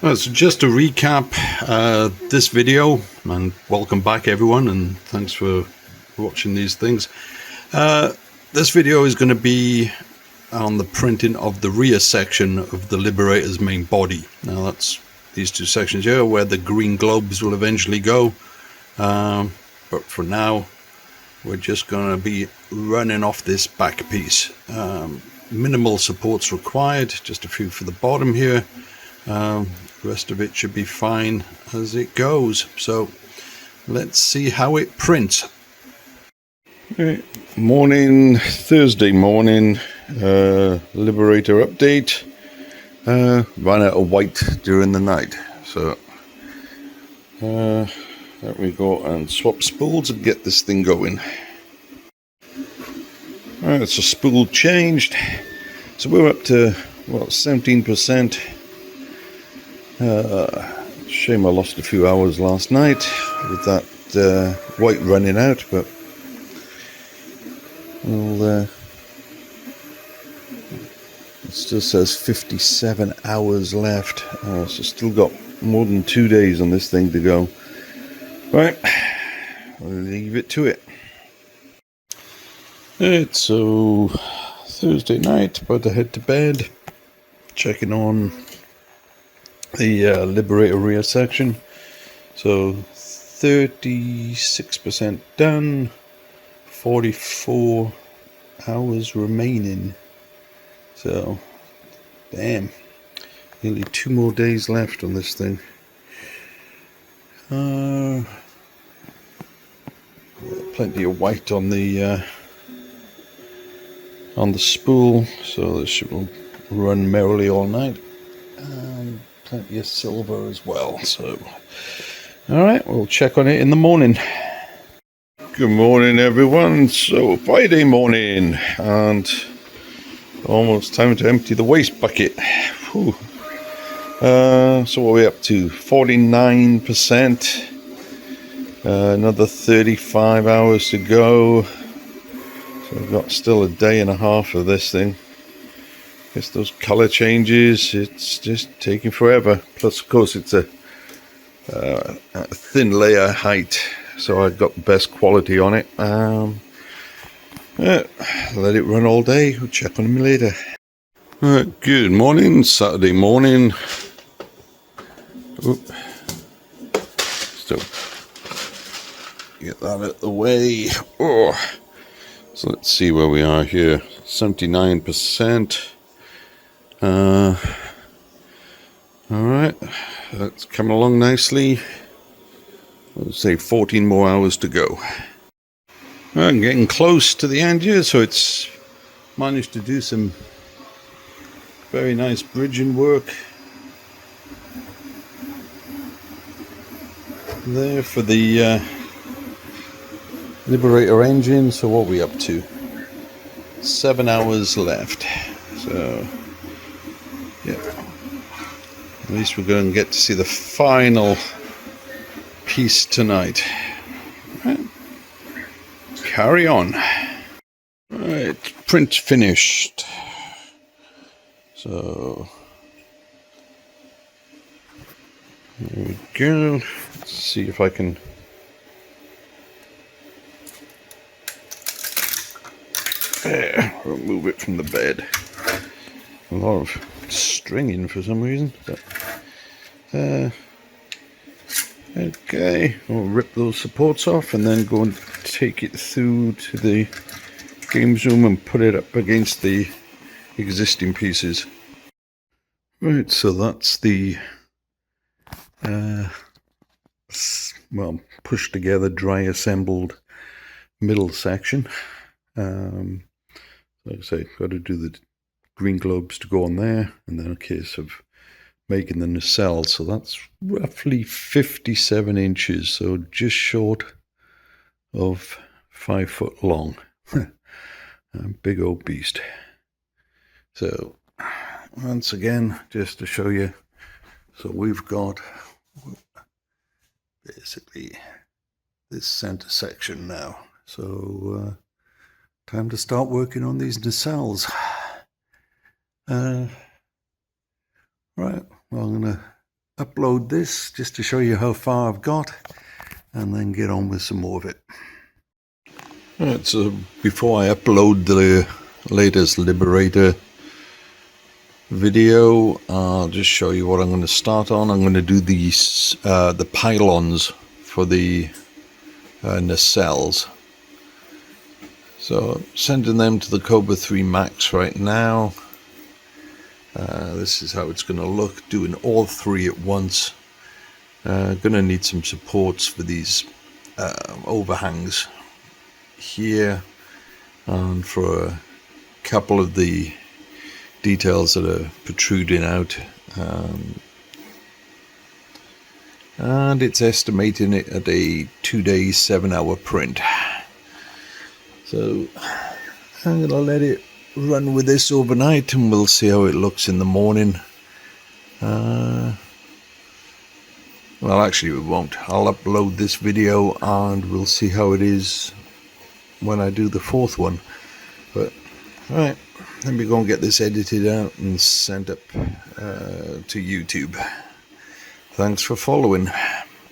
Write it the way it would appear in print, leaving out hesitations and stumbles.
So just to recap this video, and welcome back everyone, and thanks for watching these things. This video is going to be on the printing of the rear section of the Liberator's main body. Now that's these two sections here where the green globes will eventually go, but for now we're just going to be running off this back piece. Minimal supports required, just a few for the bottom here. The rest of it should be fine as it goes. So let's see how it prints. Okay. Morning, Thursday morning, Liberator update. Ran out of white during the night, so there we go, and swap spools and get this thing going. Alright, so spool changed, so we're up to what, 17%. Shame I lost a few hours last night with that white running out, but well, it still says 57 hours left, so still got more than 2 days on this thing to go. Right, I'll leave it to it. It's so Thursday night, about to head to bed, checking on the Liberator rear section. So 36% done, 44 hours remaining. So damn, nearly 2 more days left on this thing. Plenty of white on the spool, so this should run merrily all night. And plenty of silver as well. So alright, we'll check on it in the morning. Good morning everyone. So Friday morning, and almost time to empty the waste bucket. Whew. So what are we up to? 49%. Another 35 hours to go. So I've got still a day and a half of this thing. Guess those color changes, it's just taking forever. Plus, of course, it's a thin layer height, so I got the best quality on it. Let it run all day. We'll check on them later. Good morning, Saturday morning. Oop. So get that out of the way. Oh. So let's see where we are here. 79%. Alright, that's coming along nicely. Let's say 14 more hours to go. I'm getting close to the end here, so it's managed to do some very nice bridging work there for the Liberator engine. So what are we up to? 7 hours left. So yeah, at least we're going to get to see the final piece tonight. Right. Carry on. Right, print finished. So there we go. Let's see if I can remove it from the bed. A lot of stringing for some reason, but okay, we'll rip those supports off and then go and take it through to the games room and put it up against the existing pieces. Right, so that's the well, pushed together, dry assembled middle section. Like I say, got to do the green globes to go on there, and then a case of making the nacelles. So that's roughly 57 inches, so just short of 5 foot long. A big old beast. So once again, just to show you, so we've got basically this center section now. So time to start working on these nacelles. Right, well, I'm going to upload this just to show you how far I've got, and then get on with some more of it. Alright, so before I upload the latest Liberator video, I'll just show you what I'm going to start on. I'm going to do these the pylons for the nacelles. So sending them to the Kobra 3 Max right now. This is how it's going to look, doing all three at once. Going to need some supports for these overhangs here, and for a couple of the details that are protruding out, and it's estimating it at a 2-day 7-hour print. So I'm gonna let it run with this overnight, and we'll see how it looks in the morning. Well, actually we won't. I'll upload this video and we'll see how it is when I do the fourth one. But alright, let me go and get this edited out and sent up to YouTube. Thanks for following.